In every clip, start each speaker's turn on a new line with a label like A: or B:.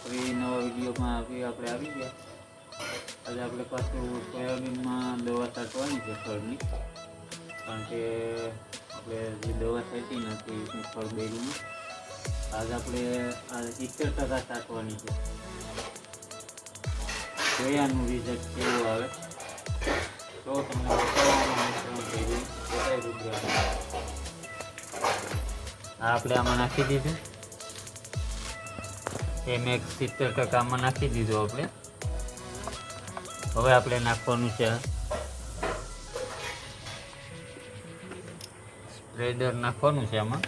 A: ફરી નવા વિડીયોમાં આપણે આવી ગયા. આજે આપણે પાછું સોયાબીનમાં દવા છાંટવાની છે ફળની, કારણ કે આપણે જે દવા છાંટી નથી એ ફળ બેરીની આજે આપણે 70% છાંટવાની છે. સોયાનું રિઝલ્ટ કેવું આવે તો તમને આપણે આમાં નાખી દીધું. મેં 70% આમાં નાખી દીધું. આપણે હવે આપણે નાખવાનું છે સ્પ્રેડર નાખવાનું છે આમાં.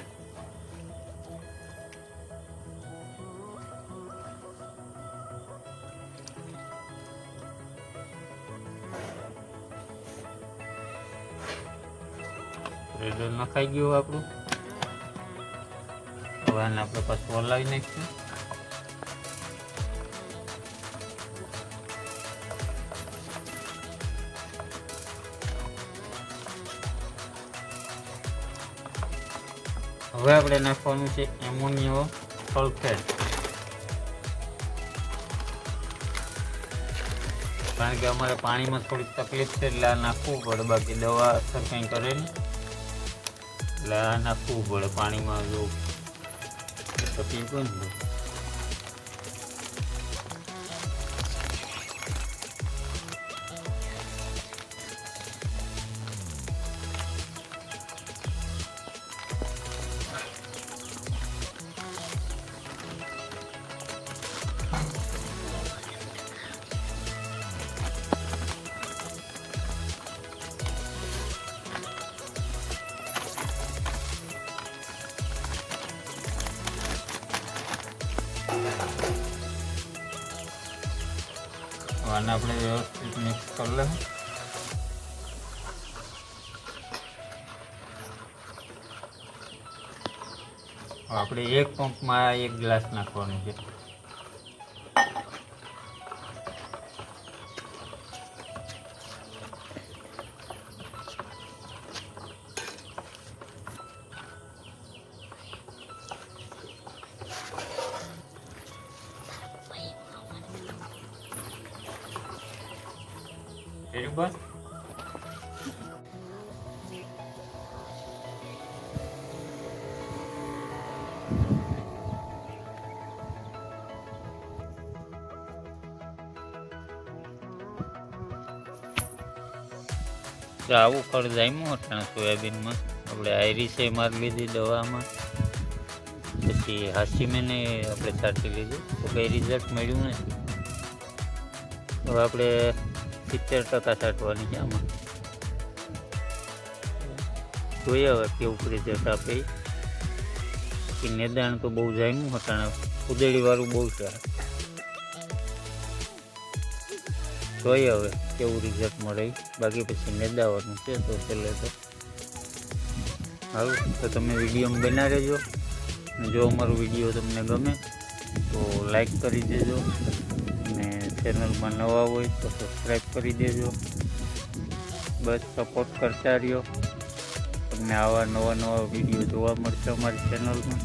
A: સ્પ્રેડર નખાઈ ગયું આપણું. હવે આને આપણે પાછું હલાવી નાખીશું. હવે આપણે નાખવાનું છે એમોનિયો સલ્ફેટ, કારણ કે અમારે પાણીમાં થોડીક તકલીફ છે એટલે આ નાખવું પડે, બાકી દવા અસર કંઈ કરે નહીં એટલે આ નાખવું પડે પાણીમાં. જો તકલીફ હોય ને આને આપણે વ્યવસ્થિત મિક્સ કરી લઈએ. આપણે એક પંપમાં 1 ગ્લાસ નાખવાનું છે. બસ આવું ફળ જામ્યું હતા સોયાબીનમાં. આપણે આયરીસે મારી લીધી દવામાં, પછી હાસીમેને આપણે છાંટી લીધું તો કંઈ રિઝલ્ટ મળ્યું નથી. હવે આપણે 70% છાંટવાની છે આમાં. જોઈએ હવે કેવું રિઝલ્ટ આપે. કે નિદાણ તો બહુ જામ્યું હતા, ઉદેડીવાળું બહુ છે. જોઈએ હવે કેવું રિઝલ્ટ મળે, બાકી પછી નિદાવાનું છે. તો છેલ્લે તો સારું, તો તમે વિડીયોમાં બના રહેજો. જો અમારો વિડીયો તમને ગમે તો લાઈક કરી દેજો, અને ચેનલમાં નવા હોય તો સબસ્ક્રાઈબ કરી દેજો. બસ સપોર્ટ કરતા રહ્યો. તમને આવા નવા વિડીયો જોવા મળશે અમારી ચેનલમાં.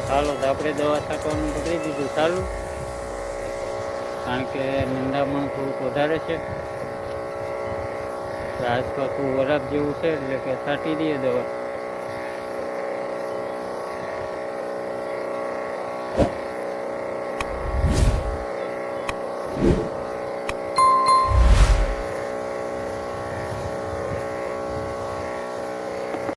A: ચાલો તો આપણે દવા છાંટવાનું પકડી દીધું ચાલુ, કારણ કે નિંદામણ થોડુંક વધારે છે. આસપાસ વરાપ જેવું છે એટલે કે છાંટી દઈએ દવા.